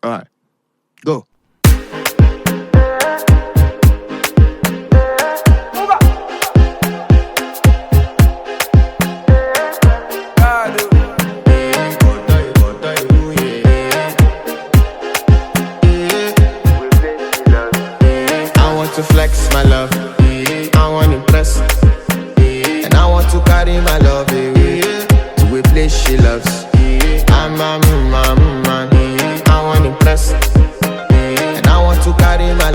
Alright, go. I want to flex my love, I want to impress, and I want to carry my love away to a place she loves. I'm a man, I want to impress, and I want to carry my